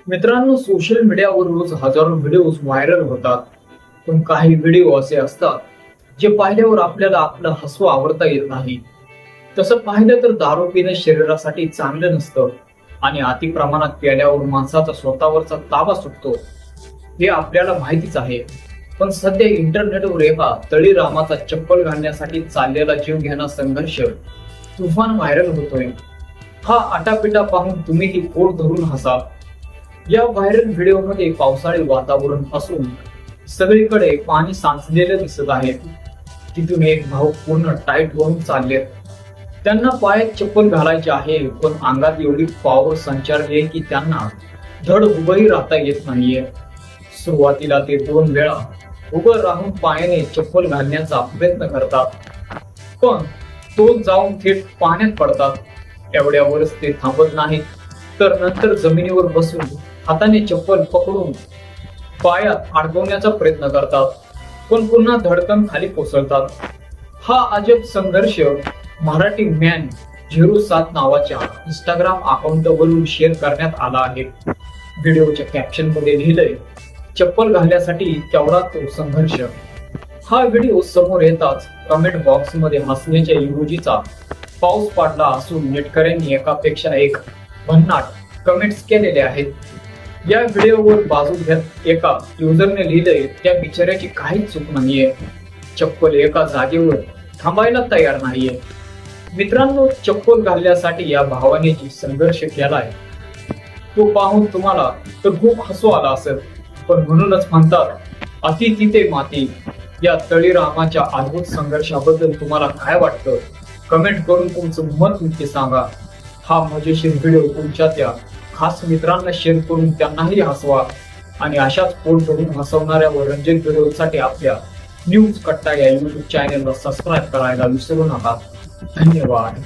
मित्रांनो, सोशल मीडियावर रोज हजारो व्हिडिओज व्हायरल होतात. पण काही व्हिडिओ असे असतात जे पाहिल्यावर आपल्याला आपलं हसू आवरता येत नाही. तसं पाहिलं तर दारू पिणं शरीरासाठी चांगलं नसतं आणि अति प्रमाणात प्यायल्यावर माणसाचा स्वतःवरचा ताबा सुटतो, हे आपल्याला माहितीच आहे. पण सध्या इंटरनेटवर एका तळीरामाचा चप्पल घालण्यासाठी चाललेला जीव घेणा संघर्ष तुफान व्हायरल होतोय. हा आटापिटा पाहून तुम्हीही पोट धरून हसाल. या व्हायरल व्हिडिओमध्ये पावसाळी वातावरण असून सगळीकडे पाणी सांचलेलं दिसत आहे. तिथून एक भाऊ पूर्ण टाईट होऊन चाललेत. त्यांना पायात चप्पल घालायचे आहे, पण अंगात एवढी पॉवर संचारली आहे की त्यांना धड उभंही राहता येत नाहीये. सुरुवातीला ते 2 वेळा उभं राहून पायाने चप्पल घालण्याचा प्रयत्न करतात, पण तोल जाऊन थेट पाण्यात पडतात. एवढ्यावरच ते थांबत नाहीत, तर नंतर जमिनीवर बसून हाताने चप्पल पकडून पायात अडकवण्याचा प्रयत्न करतात, पण पुन्हा धडकन खाली कोसळतात. हा अजब संघर्ष मराठी मॅन 07 नावाच्या इंस्टाग्राम अकाउंटवरून शेअर करण्यात आला आहे. व्हिडिओच्या कॅप्शन मध्ये लिहिलंय, चप्पल घालण्यासाठी तेवढा तो संघर्ष. हा व्हिडिओ समोर येताच कमेंट बॉक्स मध्ये हसण्याच्या इमोजीचा पाऊस पडला असून नेटकऱ्यांनी एकापेक्षा एक भन्नाट कमेंट्स केलेले आहेत. या व्हिडिओवर बाजू घेत एका युजरने लिहिलंय, त्या बिचाऱ्याची काहीच चूक नाहीये, चप्पल एका जागेवर थांबायला तयार नाहीये. मित्रांनो, चप्पल घालण्यासाठी या भावाने जी संघर्ष केलाय तो पाहून तुम्हाला तर खूप हसू आला असेल. पण म्हणूनच म्हणतात, अति तिथे माती. या तळीरामाच्या अद्भुत संघर्षाबद्दल तुम्हाला काय वाटतं? कमेंट करून तुमचं मत नक्की सांगा. हा मजेशीर व्हिडिओ तुमच्या त्या खास मित्रांना शेअर करून त्यांनाही हसवा आणि अशाच पोट धरून हसवणाऱ्या व रंजक व्हिडिओसाठी आपल्या न्यूज कट्टा या YouTube चॅनेलला सबस्क्राईब करायला विसरू नका. धन्यवाद.